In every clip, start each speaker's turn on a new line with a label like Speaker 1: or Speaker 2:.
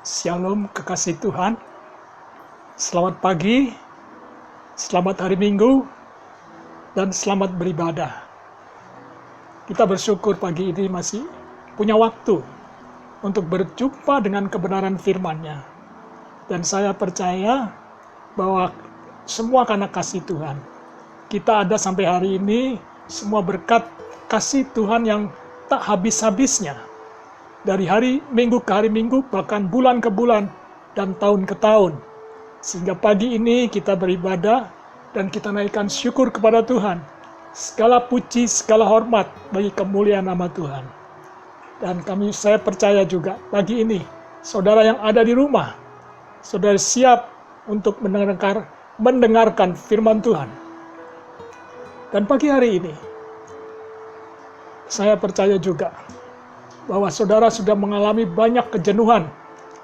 Speaker 1: Shalom kekasih Tuhan, selamat pagi, selamat hari Minggu, dan selamat beribadah. Kita bersyukur pagi ini masih punya waktu untuk berjumpa dengan kebenaran firman-Nya. Dan saya percaya bahwa semua karena kasih Tuhan. Kita ada sampai hari ini semua berkat kasih Tuhan yang tak habis-habisnya. Dari hari Minggu ke hari Minggu, bahkan bulan ke bulan, dan tahun ke tahun. Sehingga pagi ini kita beribadah, dan kita naikkan syukur kepada Tuhan. Segala puji, segala hormat bagi kemuliaan nama Tuhan. Dan saya percaya juga, pagi ini, saudara yang ada di rumah, saudara siap untuk mendengarkan firman Tuhan. Dan pagi hari ini, saya percaya juga, bahwa saudara sudah mengalami banyak kejenuhan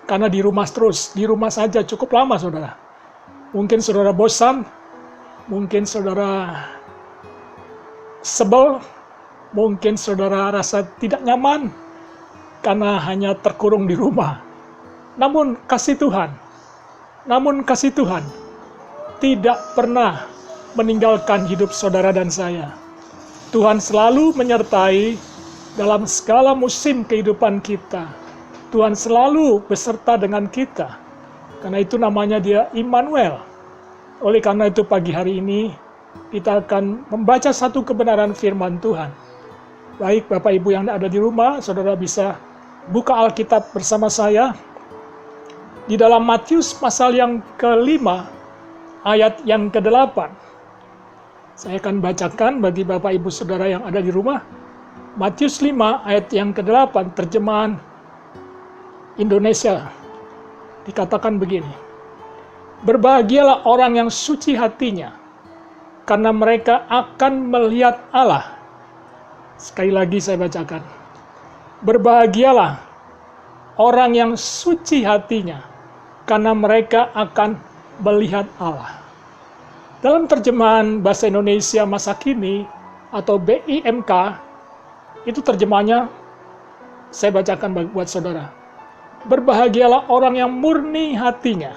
Speaker 1: karena di rumah terus, di rumah saja cukup lama saudara. Mungkin saudara bosan, mungkin saudara sebel, mungkin saudara rasa tidak nyaman karena hanya terkurung di rumah. Namun kasih Tuhan tidak pernah meninggalkan hidup saudara dan saya. Tuhan selalu menyertai dalam segala musim kehidupan kita. Tuhan selalu beserta dengan kita. Karena itu namanya Dia Immanuel. Oleh karena itu pagi hari ini kita akan membaca satu kebenaran firman Tuhan. Baik Bapak Ibu yang ada di rumah, saudara bisa buka Alkitab bersama saya. Di dalam Matius pasal yang ke-5, ayat yang ke-8. Saya akan bacakan bagi Bapak Ibu saudara yang ada di rumah. Matius 5 ayat yang ke-8 terjemahan Indonesia dikatakan begini. Berbahagialah orang yang suci hatinya, karena mereka akan melihat Allah. Sekali lagi saya bacakan. Berbahagialah orang yang suci hatinya, karena mereka akan melihat Allah. Dalam terjemahan bahasa Indonesia masa kini atau BIMK, itu terjemahnya saya bacakan buat saudara. Berbahagialah orang yang murni hatinya.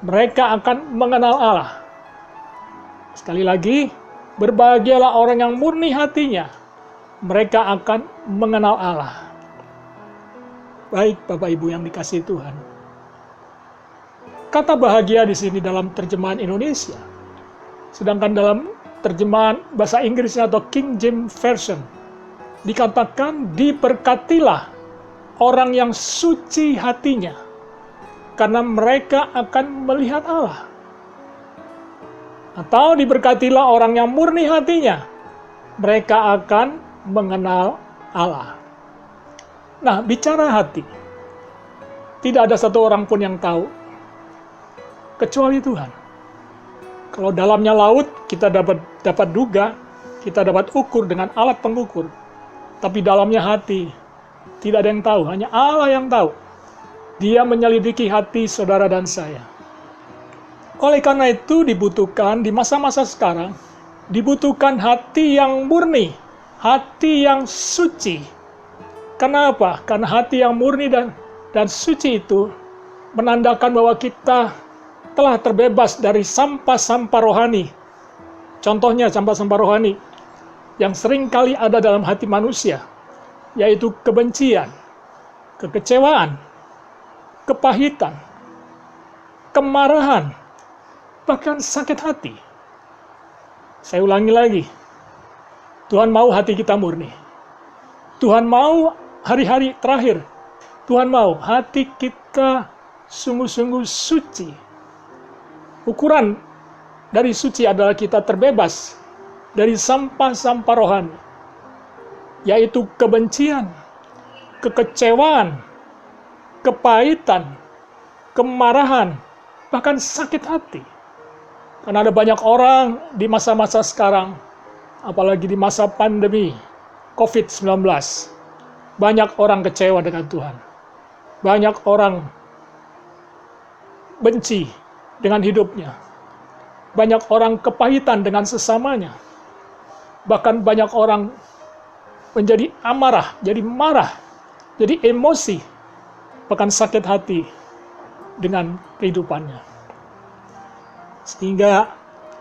Speaker 1: Mereka akan mengenal Allah. Sekali lagi, berbahagialah orang yang murni hatinya. Mereka akan mengenal Allah. Baik Bapak Ibu yang dikasihi Tuhan. Kata bahagia di sini dalam terjemahan Indonesia. Sedangkan dalam terjemahan bahasa Inggrisnya atau King James Version dikatakan diberkatilah orang yang suci hatinya, karena mereka akan melihat Allah. Atau diberkatilah orang yang murni hatinya, mereka akan mengenal Allah. Nah, bicara hati, tidak ada satu orang pun yang tahu, kecuali Tuhan. Kalau dalamnya laut, kita dapat duga, kita dapat ukur dengan alat pengukur. Tapi dalamnya hati, tidak ada yang tahu, hanya Allah yang tahu. Dia menyelidiki hati saudara dan saya. Oleh karena itu dibutuhkan di masa-masa sekarang, dibutuhkan hati yang murni, hati yang suci. Kenapa? Karena hati yang murni dan suci itu menandakan bahwa kita telah terbebas dari sampah-sampah rohani. Contohnya sampah-sampah rohani yang sering kali ada dalam hati manusia, yaitu kebencian, kekecewaan, kepahitan, kemarahan, bahkan sakit hati. Saya ulangi lagi, Tuhan mau hati kita murni. Tuhan mau hari-hari terakhir, Tuhan mau hati kita sungguh-sungguh suci. Ukuran dari suci adalah kita terbebas dari sampah-sampah rohani, yaitu kebencian, kekecewaan, kepahitan, kemarahan, bahkan sakit hati. Karena ada banyak orang di masa-masa sekarang, apalagi di masa pandemi COVID-19, banyak orang kecewa dengan Tuhan. Banyak orang benci dengan hidupnya. Banyak orang kepahitan dengan sesamanya. Bahkan banyak orang menjadi amarah, jadi marah, jadi emosi, bahkan sakit hati dengan kehidupannya. Sehingga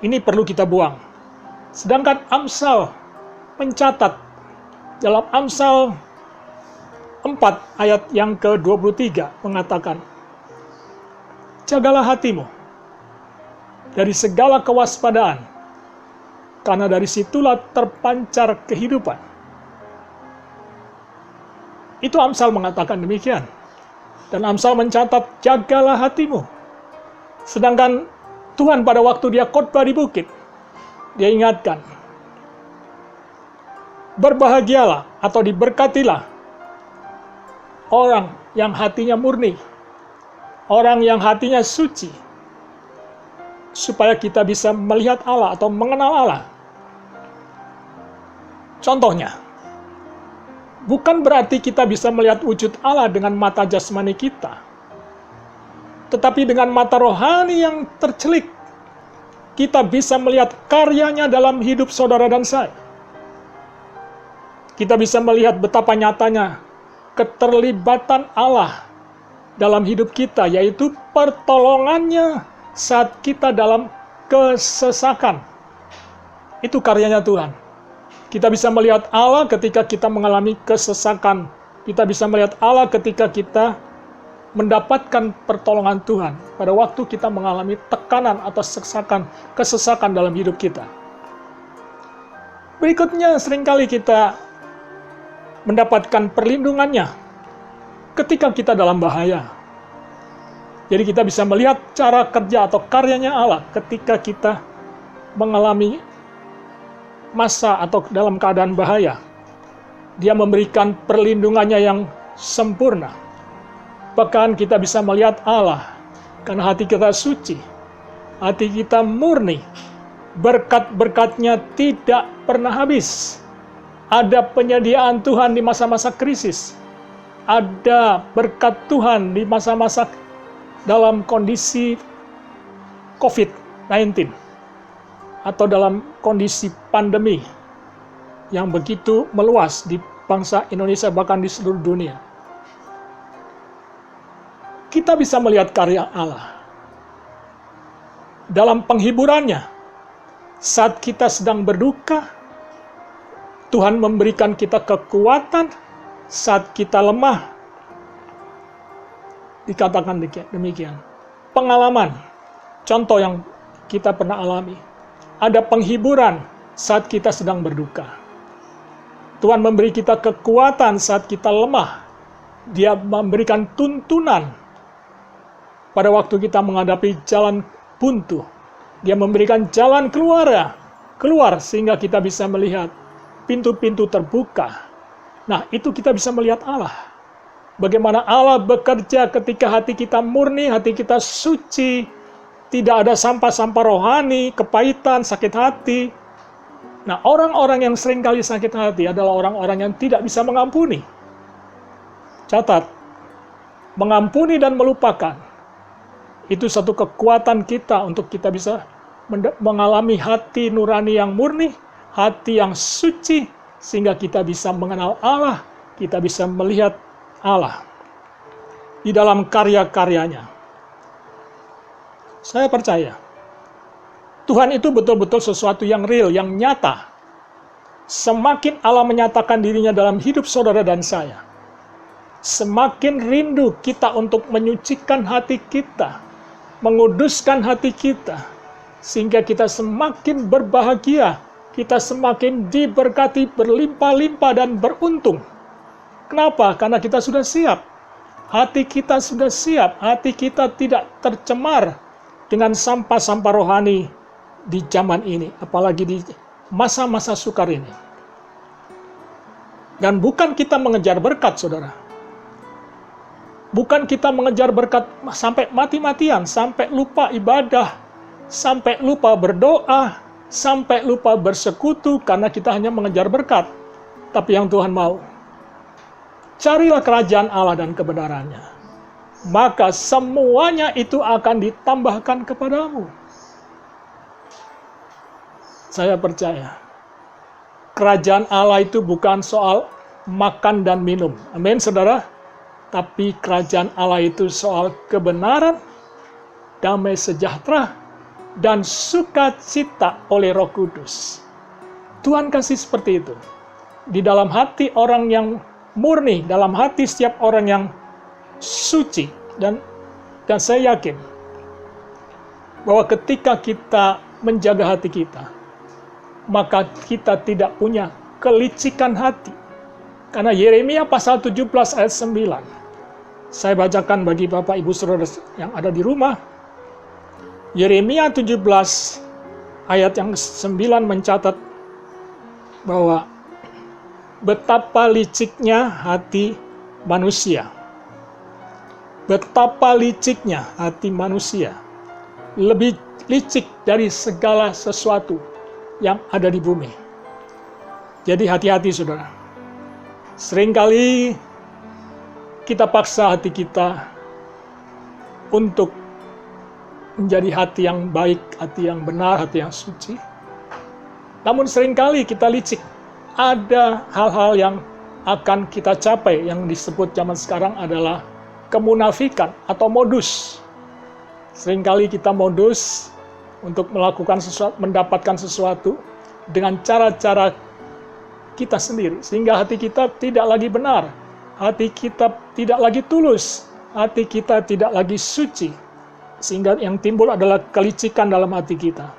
Speaker 1: ini perlu kita buang. Sedangkan Amsal mencatat dalam Amsal 4 ayat yang ke-23 mengatakan, jagalah hatimu dari segala kewaspadaan, karena dari situlah terpancar kehidupan. Itu Amsal mengatakan demikian. Dan Amsal mencatat, jagalah hatimu. Sedangkan Tuhan pada waktu dia khotbah di bukit, dia ingatkan, berbahagialah atau diberkatilah orang yang hatinya murni, orang yang hatinya suci, supaya kita bisa melihat Allah atau mengenal Allah. Contohnya, bukan berarti kita bisa melihat wujud Allah dengan mata jasmani kita, tetapi dengan mata rohani yang tercelik, kita bisa melihat karyanya dalam hidup saudara dan saya. Kita bisa melihat betapa nyatanya keterlibatan Allah dalam hidup kita, yaitu pertolongannya saat kita dalam kesesakan. Itu karyanya Tuhan. Kita bisa melihat Allah ketika kita mengalami kesesakan. Kita bisa melihat Allah ketika kita mendapatkan pertolongan Tuhan pada waktu kita mengalami tekanan atau kesesakan dalam hidup kita. Berikutnya, seringkali kita mendapatkan perlindungannya ketika kita dalam bahaya. Jadi kita bisa melihat cara kerja atau karyanya Allah ketika kita mengalami masa atau dalam keadaan bahaya. Dia memberikan perlindungannya yang sempurna. Bahkan kita bisa melihat Allah, karena hati kita suci, hati kita murni, berkat-berkatnya tidak pernah habis. Ada penyediaan Tuhan di masa-masa krisis, ada berkat Tuhan di masa-masa dalam kondisi COVID-19, atau dalam kondisi pandemi yang begitu meluas di bangsa Indonesia, bahkan di seluruh dunia. Kita bisa melihat karya Allah dalam penghiburannya. Saat kita sedang berduka, Tuhan memberikan kita kekuatan. Saat kita lemah, dikatakan demikian. Pengalaman, contoh yang kita pernah alami. Ada penghiburan saat kita sedang berduka. Tuhan memberi kita kekuatan saat kita lemah. Dia memberikan tuntunan pada waktu kita menghadapi jalan buntu. Dia memberikan jalan keluar sehingga kita bisa melihat pintu-pintu terbuka. Nah, itu kita bisa melihat Allah. Bagaimana Allah bekerja ketika hati kita murni, hati kita suci, tidak ada sampah-sampah rohani, kepahitan, sakit hati. Nah, orang-orang yang seringkali sakit hati adalah orang-orang yang tidak bisa mengampuni. Catat, mengampuni dan melupakan itu satu kekuatan kita untuk kita bisa mengalami hati nurani yang murni, hati yang suci, sehingga kita bisa mengenal Allah, kita bisa melihat Allah di dalam karya-karyanya. Saya percaya, Tuhan itu betul-betul sesuatu yang real, yang nyata. Semakin Allah menyatakan dirinya dalam hidup saudara dan saya, semakin rindu kita untuk menyucikan hati kita, menguduskan hati kita, sehingga kita semakin berbahagia, kita semakin diberkati berlimpah-limpah dan beruntung. Kenapa? Karena kita sudah siap. Hati kita sudah siap, hati kita tidak tercemar dengan sampah-sampah rohani di zaman ini, apalagi di masa-masa sukar ini. Dan bukan kita mengejar berkat, saudara. Bukan kita mengejar berkat sampai mati-matian, sampai lupa ibadah, sampai lupa berdoa, sampai lupa bersekutu karena kita hanya mengejar berkat. Tapi yang Tuhan mau, carilah kerajaan Allah dan kebenarannya, maka semuanya itu akan ditambahkan kepadamu. Saya percaya, kerajaan Allah itu bukan soal makan dan minum. Amin, saudara. Tapi kerajaan Allah itu soal kebenaran, damai sejahtera, dan sukacita oleh Roh Kudus. Tuhan kasih seperti itu. Di dalam hati orang yang murni, dalam hati setiap orang yang suci. Dan saya yakin bahwa ketika kita menjaga hati kita, maka kita tidak punya kelicikan hati. Karena Yeremia pasal 17 ayat 9. Saya bacakan bagi Bapak Ibu Saudara yang ada di rumah. Yeremia 17 ayat yang 9 mencatat bahwa betapa liciknya hati manusia. Betapa liciknya hati manusia. Lebih licik dari segala sesuatu yang ada di bumi. Jadi hati-hati saudara. Seringkali kita paksa hati kita untuk menjadi hati yang baik, hati yang benar, hati yang suci. Namun seringkali kita licik. Ada hal-hal yang akan kita capai yang disebut zaman sekarang adalah kemunafikan atau modus. Seringkali kita modus untuk melakukan sesuatu, mendapatkan sesuatu dengan cara-cara kita sendiri. Sehingga hati kita tidak lagi benar, hati kita tidak lagi tulus, hati kita tidak lagi suci. Sehingga yang timbul adalah kelicikan dalam hati kita.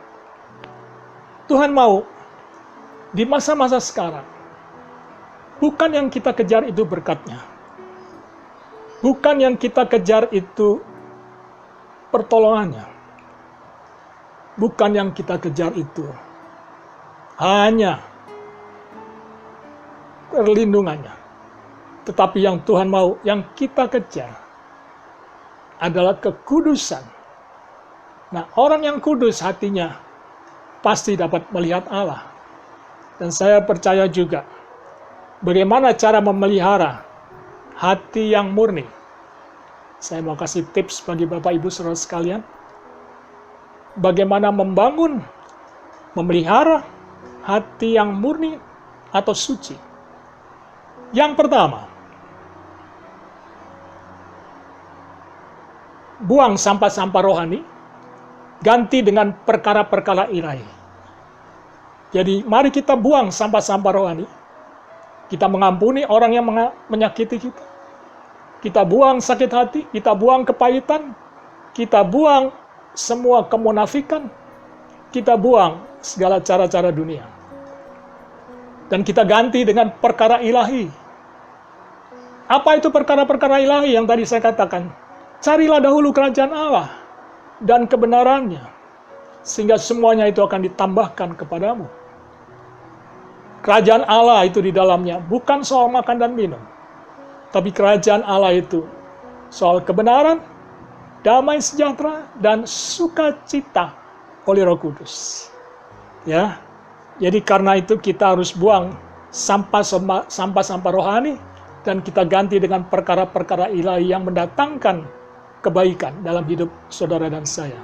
Speaker 1: Tuhan mau di masa-masa sekarang, bukan yang kita kejar itu berkatnya. Bukan yang kita kejar itu pertolongannya. Bukan yang kita kejar itu hanya perlindungannya. Tetapi yang Tuhan mau, yang kita kejar adalah kekudusan. Nah, orang yang kudus hatinya pasti dapat melihat Allah. Dan saya percaya juga bagaimana cara memelihara hati yang murni. Saya mau kasih tips bagi Bapak Ibu Saudara sekalian. Bagaimana membangun, memelihara hati yang murni atau suci. Yang pertama, buang sampah-sampah rohani, ganti dengan perkara-perkara ilahi. Jadi mari kita buang sampah-sampah rohani. Kita mengampuni orang yang menyakiti kita. Kita buang sakit hati, kita buang kepahitan, kita buang semua kemunafikan, kita buang segala cara-cara dunia. Dan kita ganti dengan perkara ilahi. Apa itu perkara-perkara ilahi yang tadi saya katakan? Carilah dahulu kerajaan Allah dan kebenarannya, sehingga semuanya itu akan ditambahkan kepadamu. Kerajaan Allah itu di dalamnya bukan soal makan dan minum, tapi kerajaan Allah itu soal kebenaran, damai sejahtera, dan sukacita oleh Roh Kudus. Ya, jadi karena itu kita harus buang sampah-sampah rohani dan kita ganti dengan perkara-perkara ilahi yang mendatangkan kebaikan dalam hidup saudara dan saya.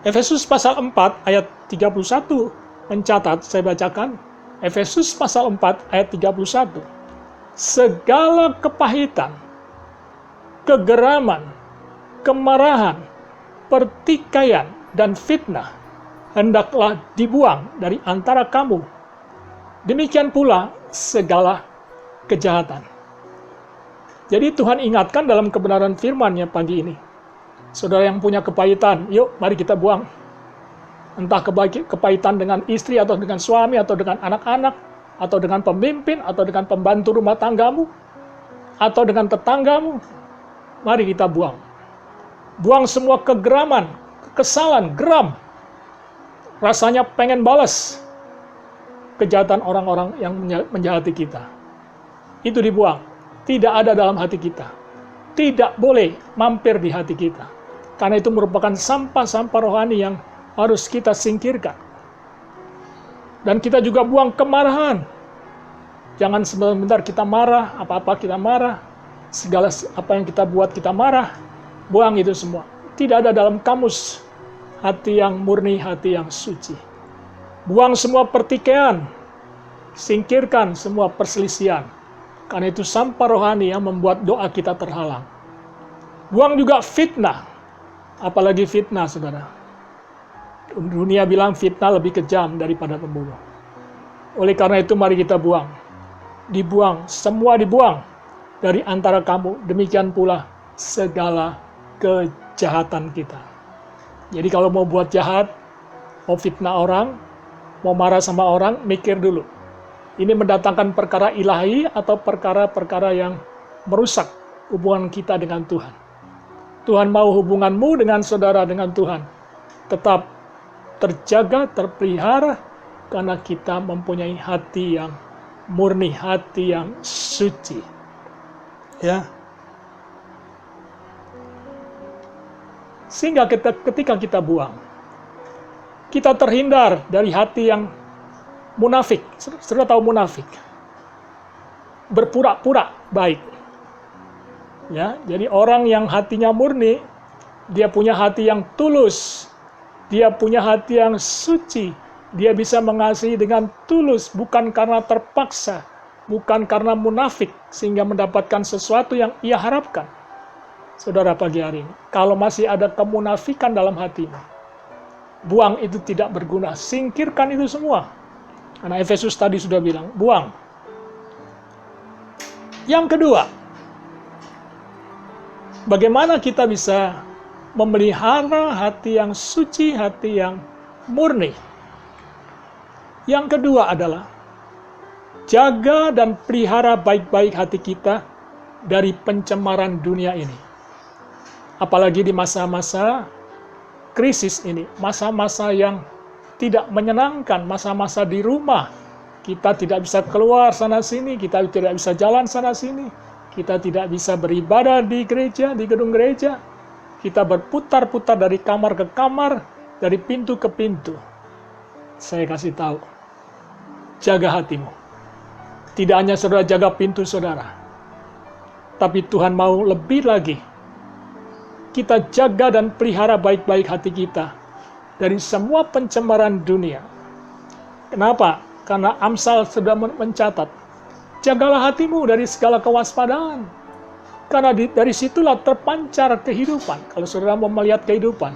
Speaker 1: Efesus pasal 4 ayat 31 mencatat, saya bacakan, Efesus pasal 4 ayat 31. Segala kepahitan, kegeraman, kemarahan, pertikaian, dan fitnah hendaklah dibuang dari antara kamu. Demikian pula segala kejahatan. Jadi Tuhan ingatkan dalam kebenaran firman-Nya pagi ini. Saudara yang punya kepahitan, yuk mari kita buang. Entah kepahitan dengan istri atau dengan suami atau dengan anak-anak atau dengan pemimpin atau dengan pembantu rumah tanggamu atau dengan tetanggamu. Mari kita buang. Buang semua kegeraman, kekesalan, geram. Rasanya pengen balas kejahatan orang-orang yang menjahati kita. Itu dibuang. Tidak ada dalam hati kita. Tidak boleh mampir di hati kita. Karena itu merupakan sampah-sampah rohani yang harus kita singkirkan. Dan kita juga buang kemarahan. Jangan sebentar kita marah, apa-apa kita marah. Segala apa yang kita buat kita marah. Buang itu semua. Tidak ada dalam kamus hati yang murni, hati yang suci. Buang semua pertikaian. Singkirkan semua perselisihan. Karena itu sampah rohani yang membuat doa kita terhalang. Buang juga fitnah. Apalagi fitnah, saudara. Dunia bilang fitnah lebih kejam daripada pembunuh. Oleh karena itu mari kita buang. Dibuang, semua dibuang dari antara kamu. Demikian pula segala kejahatan kita. Jadi kalau mau buat jahat, mau fitnah orang, mau marah sama orang, mikir dulu. Ini mendatangkan perkara ilahi atau perkara-perkara yang merusak hubungan kita dengan Tuhan. Tuhan mau hubunganmu dengan saudara, dengan Tuhan tetap terjaga, terpelihara, karena kita mempunyai hati yang murni, hati yang suci. Ya. Sehingga ketika kita buang, kita terhindar dari hati yang munafik. Sudah tahu munafik? Berpura-pura baik. Ya, jadi orang yang hatinya murni, dia punya hati yang tulus, dia punya hati yang suci, dia bisa mengasihi dengan tulus, bukan karena terpaksa, bukan karena munafik, sehingga mendapatkan sesuatu yang ia harapkan. Saudara, pagi hari ini, kalau masih ada kemunafikan dalam hatimu, buang, itu tidak berguna, singkirkan itu semua. Karena Efesus tadi sudah bilang, buang. Yang kedua, bagaimana kita bisa memelihara hati yang suci, hati yang murni? Yang kedua adalah, jaga dan pelihara baik-baik hati kita dari pencemaran dunia ini. Apalagi di masa-masa krisis ini, masa-masa yang tidak menyenangkan, masa-masa di rumah. Kita tidak bisa keluar sana-sini, kita tidak bisa jalan sana-sini, kita tidak bisa beribadah di gereja, di gedung gereja. Kita berputar-putar dari kamar ke kamar, dari pintu ke pintu. Saya kasih tahu, jaga hatimu. Tidak hanya saudara jaga pintu saudara, tapi Tuhan mau lebih lagi. Kita jaga dan pelihara baik-baik hati kita dari semua pencemaran dunia. Kenapa? Karena Amsal sudah mencatat, jagalah hatimu dari segala kewaspadaan. Karena dari situlah terpancar kehidupan. Kalau saudara mau melihat kehidupan,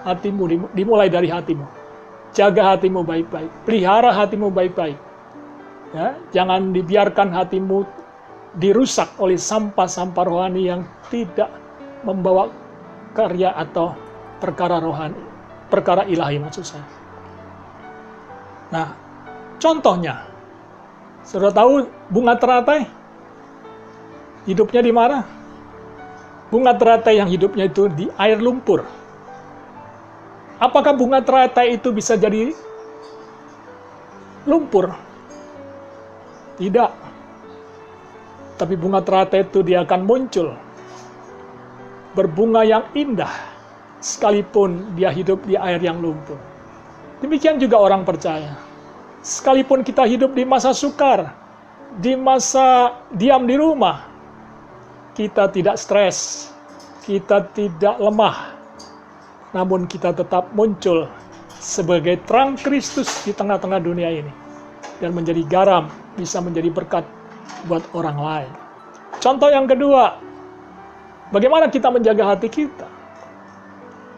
Speaker 1: hatimu dimulai dari hatimu. Jaga hatimu baik-baik, pelihara hatimu baik-baik. Ya, jangan dibiarkan hatimu dirusak oleh sampah-sampah rohani yang tidak membawa karya atau perkara rohani. Perkara ilahi maksud saya. Nah, contohnya, saudara tahu bunga teratai? Hidupnya di mana? Bunga teratai yang hidupnya itu di air lumpur. Apakah bunga teratai itu bisa jadi lumpur? Tidak. Tapi bunga teratai itu dia akan muncul. Berbunga yang indah, sekalipun dia hidup di air yang lumpur. Demikian juga orang percaya. Sekalipun kita hidup di masa sukar, di masa diam di rumah, kita tidak stres, kita tidak lemah, namun kita tetap muncul sebagai terang Kristus di tengah-tengah dunia ini, dan menjadi garam, bisa menjadi berkat buat orang lain. Contoh yang kedua, bagaimana kita menjaga hati kita?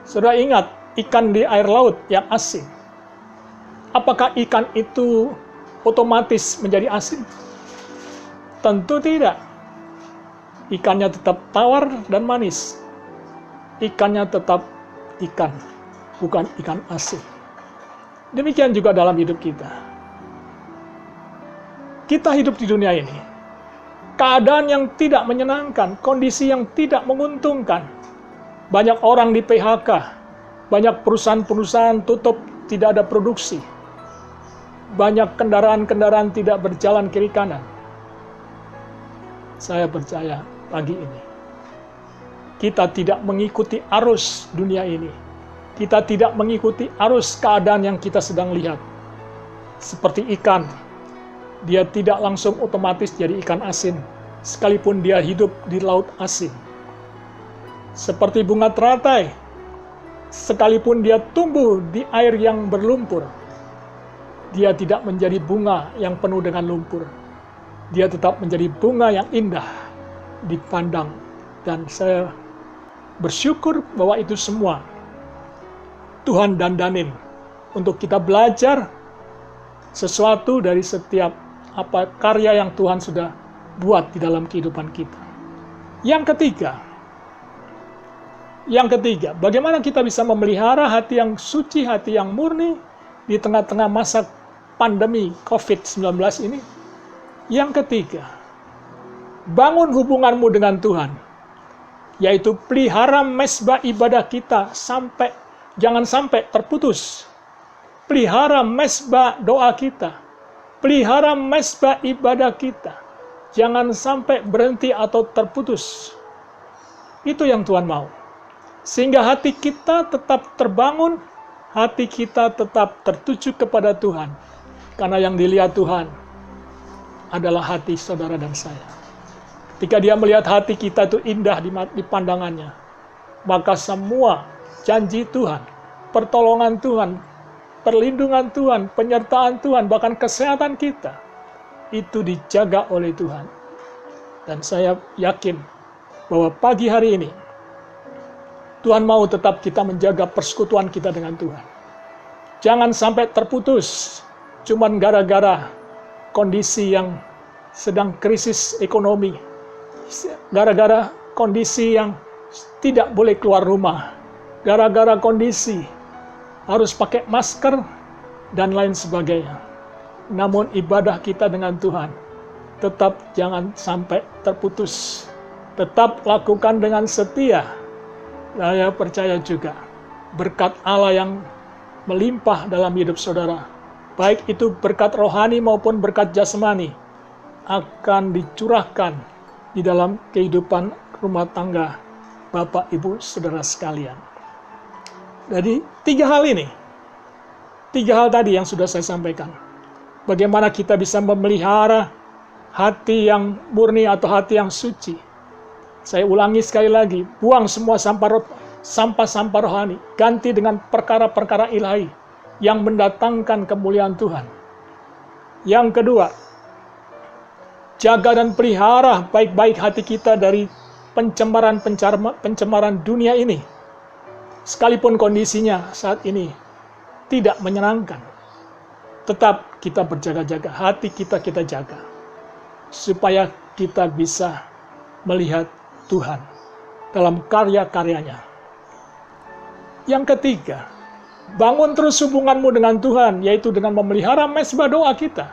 Speaker 1: Saudara ingat ikan di air laut yang asin. Apakah ikan itu otomatis menjadi asin? Tentu tidak. Ikannya tetap tawar dan manis. Ikannya tetap ikan, bukan ikan asin. Demikian juga dalam hidup kita. Kita hidup di dunia ini. Keadaan yang tidak menyenangkan, kondisi yang tidak menguntungkan. Banyak orang di PHK, banyak perusahaan-perusahaan tutup, tidak ada produksi. Banyak kendaraan-kendaraan tidak berjalan kiri kanan. Saya percaya pagi ini, kita tidak mengikuti arus dunia ini. Kita tidak mengikuti arus keadaan yang kita sedang lihat. Seperti ikan, dia tidak langsung otomatis jadi ikan asin, sekalipun dia hidup di laut asin. Seperti bunga teratai, sekalipun dia tumbuh di air yang berlumpur, dia tidak menjadi bunga yang penuh dengan lumpur. dia tetap menjadi bunga yang indah dipandang. Dan saya bersyukur bahwa itu semua Tuhan dandanin untuk kita belajar sesuatu dari setiap karya yang Tuhan sudah buat di dalam kehidupan kita. Yang ketiga, bagaimana kita bisa memelihara hati yang suci, hati yang murni di tengah-tengah masa pandemi COVID-19 ini? Yang ketiga, bangun hubunganmu dengan Tuhan, yaitu pelihara mezbah ibadah kita jangan sampai terputus. Pelihara mezbah doa kita, pelihara mezbah ibadah kita, jangan sampai berhenti atau terputus. Itu yang Tuhan mau. Sehingga hati kita tetap terbangun, hati kita tetap tertuju kepada Tuhan. Karena yang dilihat Tuhan adalah hati saudara dan saya. Ketika dia melihat hati kita itu indah di pandangannya, maka semua janji Tuhan, pertolongan Tuhan, perlindungan Tuhan, penyertaan Tuhan, bahkan kesehatan kita, itu dijaga oleh Tuhan. Dan saya yakin bahwa pagi hari ini, Tuhan mau tetap kita menjaga persekutuan kita dengan Tuhan. Jangan sampai terputus, cuman gara-gara kondisi yang sedang krisis ekonomi, gara-gara kondisi yang tidak boleh keluar rumah, gara-gara kondisi harus pakai masker, dan lain sebagainya. Namun ibadah kita dengan Tuhan tetap jangan sampai terputus. Tetap lakukan dengan setia. Saya percaya juga berkat Allah yang melimpah dalam hidup saudara, baik itu berkat rohani maupun berkat jasmani, akan dicurahkan di dalam kehidupan rumah tangga Bapak, Ibu, Saudara sekalian. Jadi 3 hal ini, 3 hal tadi yang sudah saya sampaikan. Bagaimana kita bisa memelihara hati yang murni atau hati yang suci. Saya ulangi sekali lagi, buang semua sampah-sampah rohani, ganti dengan perkara-perkara ilahi yang mendatangkan kemuliaan Tuhan. Yang kedua, jaga dan pelihara baik-baik hati kita dari pencemaran dunia ini. Sekalipun kondisinya saat ini tidak menyenangkan, tetap kita berjaga-jaga, hati kita jaga, supaya kita bisa melihat Tuhan dalam karya-karyanya. Yang ketiga, bangun terus hubunganmu dengan Tuhan, yaitu dengan memelihara mezbah doa kita,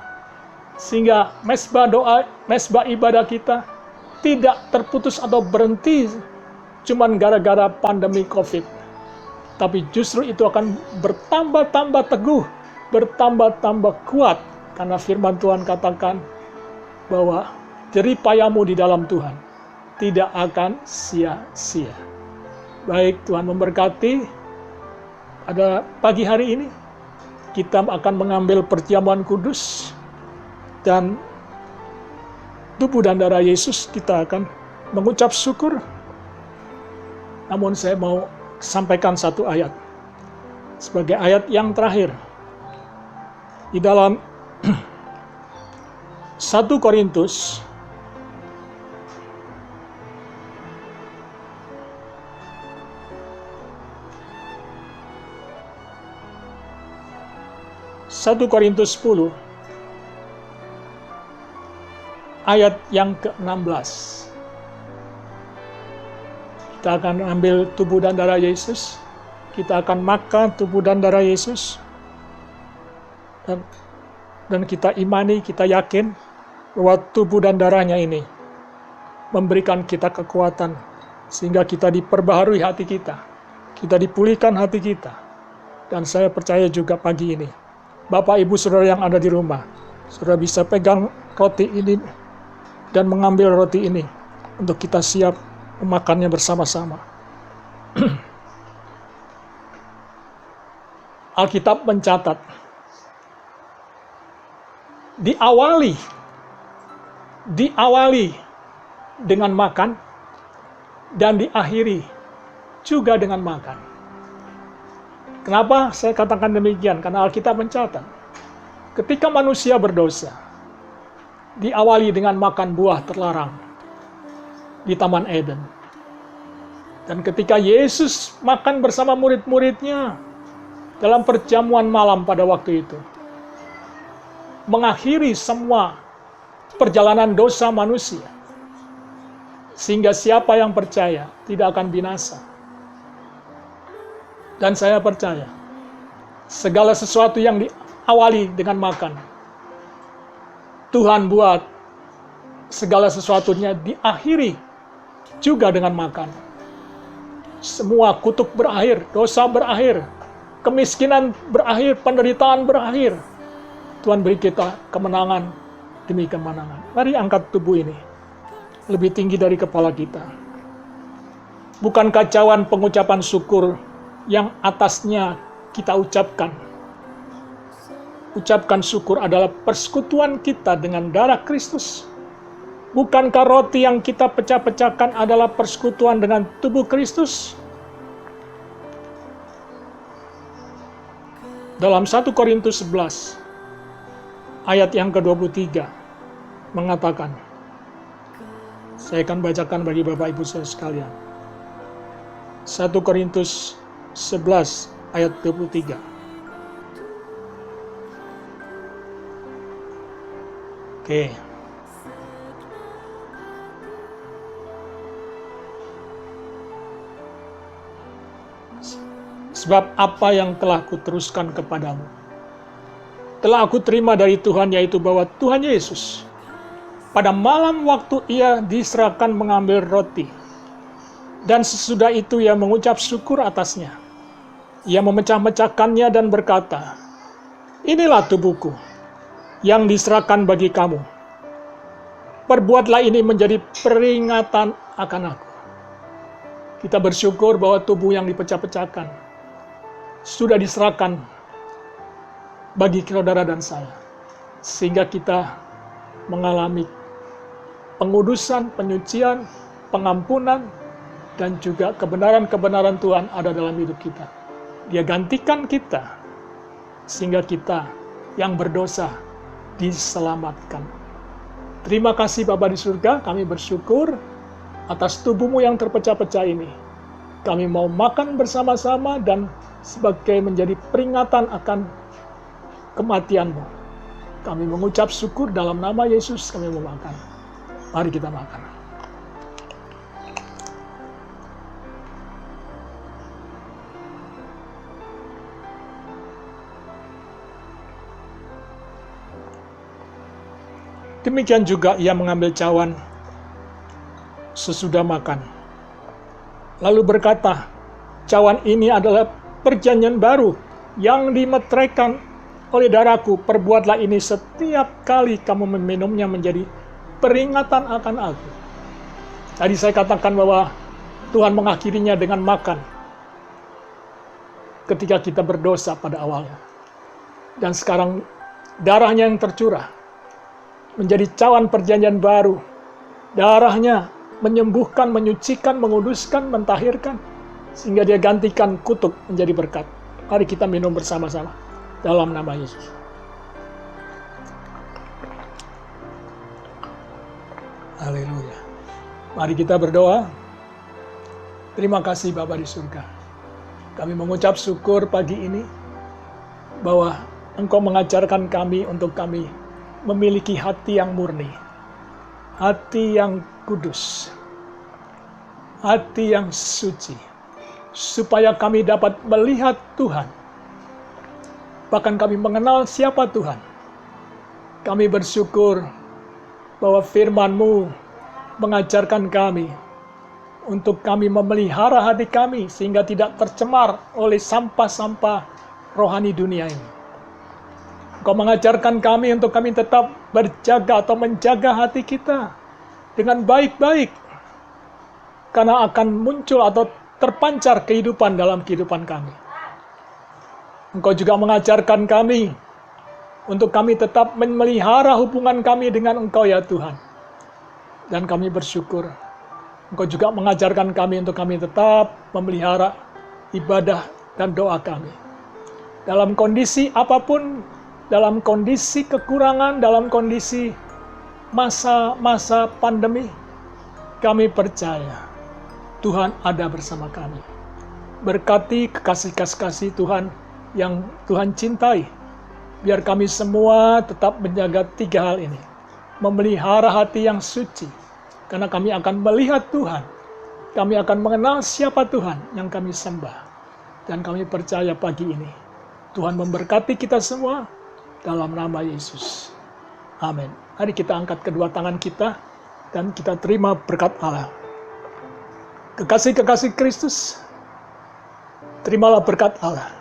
Speaker 1: sehingga mezbah ibadah kita tidak terputus atau berhenti cuman gara-gara pandemi COVID, tapi justru itu akan bertambah-tambah teguh, bertambah-tambah kuat, karena firman Tuhan katakan bahwa jerih payahmu di dalam Tuhan tidak akan sia-sia. Baik, Tuhan memberkati. Pada pagi hari ini, kita akan mengambil perjamuan kudus, dan tubuh dan darah Yesus kita akan mengucap syukur. Namun saya mau sampaikan satu ayat, sebagai ayat yang terakhir. Di dalam 1 Korintus 1 Korintus 10 ayat yang ke-16. Kita akan ambil tubuh dan darah Yesus. Kita akan makan tubuh dan darah Yesus. Dan kita imani, kita yakin bahwa tubuh dan darahnya ini memberikan kita kekuatan, sehingga kita diperbaharui hati kita. Kita dipulihkan hati kita. Dan saya percaya juga pagi ini, Bapak, Ibu, Saudara yang ada di rumah, Saudara bisa pegang roti ini dan mengambil roti ini untuk kita siap memakannya bersama-sama. Alkitab mencatat, diawali dengan makan dan diakhiri juga dengan makan. Kenapa saya katakan demikian? Karena Alkitab mencatat, ketika manusia berdosa, diawali dengan makan buah terlarang di Taman Eden. Dan ketika Yesus makan bersama murid-muridnya dalam perjamuan malam pada waktu itu, mengakhiri semua perjalanan dosa manusia, sehingga siapa yang percaya tidak akan binasa. Dan saya percaya, segala sesuatu yang diawali dengan makan, Tuhan buat segala sesuatunya diakhiri juga dengan makan. Semua kutuk berakhir, dosa berakhir, kemiskinan berakhir, penderitaan berakhir. Tuhan beri kita kemenangan demi kemenangan. Mari angkat tubuh ini lebih tinggi dari kepala kita. Bukan kacauan pengucapan syukur yang atasnya kita ucapkan. Ucapkan syukur adalah persekutuan kita dengan darah Kristus. Bukankah roti yang kita pecah-pecahkan adalah persekutuan dengan tubuh Kristus? Dalam 1 Korintus 11, ayat yang ke-23, mengatakan, saya akan bacakan bagi Bapak Ibu saya sekalian. 1 Korintus 11, ayat 23. Oke. Sebab apa yang telah kuteruskan kepadamu, telah aku terima dari Tuhan, yaitu bahwa Tuhan Yesus, pada malam waktu ia diserahkan mengambil roti, dan sesudah itu ia mengucap syukur atasnya. Ia memecah-mecahkannya dan berkata, inilah tubuhku, yang diserahkan bagi kamu. Perbuatlah ini menjadi peringatan akan aku. Kita bersyukur bahwa tubuh yang dipecah-pecahkan sudah diserahkan bagi saudara dan saya, sehingga kita mengalami pengudusan, penyucian, pengampunan, dan juga kebenaran-kebenaran Tuhan ada dalam hidup kita. Dia gantikan kita, sehingga kita yang berdosa diselamatkan. Terima kasih Bapa di surga, kami bersyukur atas tubuhmu yang terpecah-pecah ini. Kami mau makan bersama-sama dan sebagai menjadi peringatan akan kematian-Mu. Kami mengucap syukur dalam nama Yesus kami mau makan. Mari kita makan. Demikian juga ia mengambil cawan sesudah makan, lalu berkata, cawan ini adalah perjanjian baru yang dimeteraikan oleh darahku. Perbuatlah ini setiap kali kamu meminumnya menjadi peringatan akan aku. Tadi saya katakan bahwa Tuhan mengakhirinya dengan makan ketika kita berdosa pada awalnya. Dan sekarang darahnya yang tercurah menjadi cawan perjanjian baru. Darahnya menyembuhkan, menyucikan, menguduskan, mentahirkan, sehingga dia gantikan kutuk menjadi berkat. Mari kita minum bersama-sama dalam nama Yesus. Haleluya. Mari kita berdoa. Terima kasih Bapa di surga. Kami mengucap syukur pagi ini bahwa Engkau mengajarkan kami untuk kami memiliki hati yang murni, hati yang kudus, hati yang suci, supaya kami dapat melihat Tuhan, bahkan kami mengenal siapa Tuhan. Kami bersyukur bahwa firman-Mu mengajarkan kami untuk kami memelihara hati kami sehingga tidak tercemar oleh sampah-sampah rohani dunia ini. Engkau mengajarkan kami untuk kami tetap berjaga atau menjaga hati kita dengan baik-baik, karena akan muncul atau terpancar kehidupan dalam kehidupan kami. Engkau juga mengajarkan kami untuk kami tetap memelihara hubungan kami dengan Engkau ya Tuhan. Dan kami bersyukur Engkau juga mengajarkan kami untuk kami tetap memelihara ibadah dan doa kami. Dalam kondisi apapun, dalam kondisi kekurangan, dalam kondisi masa-masa pandemi, kami percaya Tuhan ada bersama kami. Berkati kekasih-kekasih Tuhan yang Tuhan cintai. Biar kami semua tetap menjaga 3 hal ini. Memelihara hati yang suci. Karena kami akan melihat Tuhan. Kami akan mengenal siapa Tuhan yang kami sembah. Dan kami percaya pagi ini, Tuhan memberkati kita semua dalam nama Yesus. Amin. Mari kita angkat kedua tangan kita dan kita terima berkat Allah. Kekasih-kekasih Kristus, terimalah berkat Allah.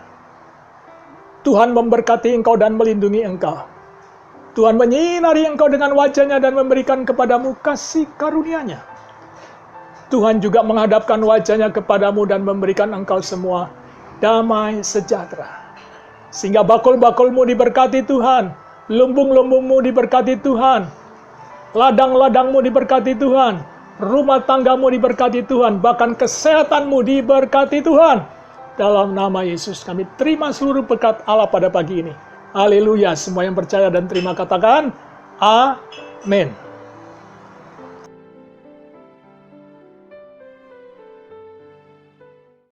Speaker 1: Tuhan memberkati engkau dan melindungi engkau. Tuhan menyinari engkau dengan wajah-Nya dan memberikan kepadamu kasih karunia-Nya. Tuhan juga menghadapkan wajah-Nya kepadamu dan memberikan engkau semua damai sejahtera. Sehingga bakul-bakulmu diberkati Tuhan, lumbung-lumbungmu diberkati Tuhan, ladang-ladangmu diberkati Tuhan, rumah tanggamu diberkati Tuhan, bahkan kesehatanmu diberkati Tuhan. Dalam nama Yesus kami terima seluruh berkat Allah pada pagi ini. Haleluya, semua yang percaya dan terima katakan, amin.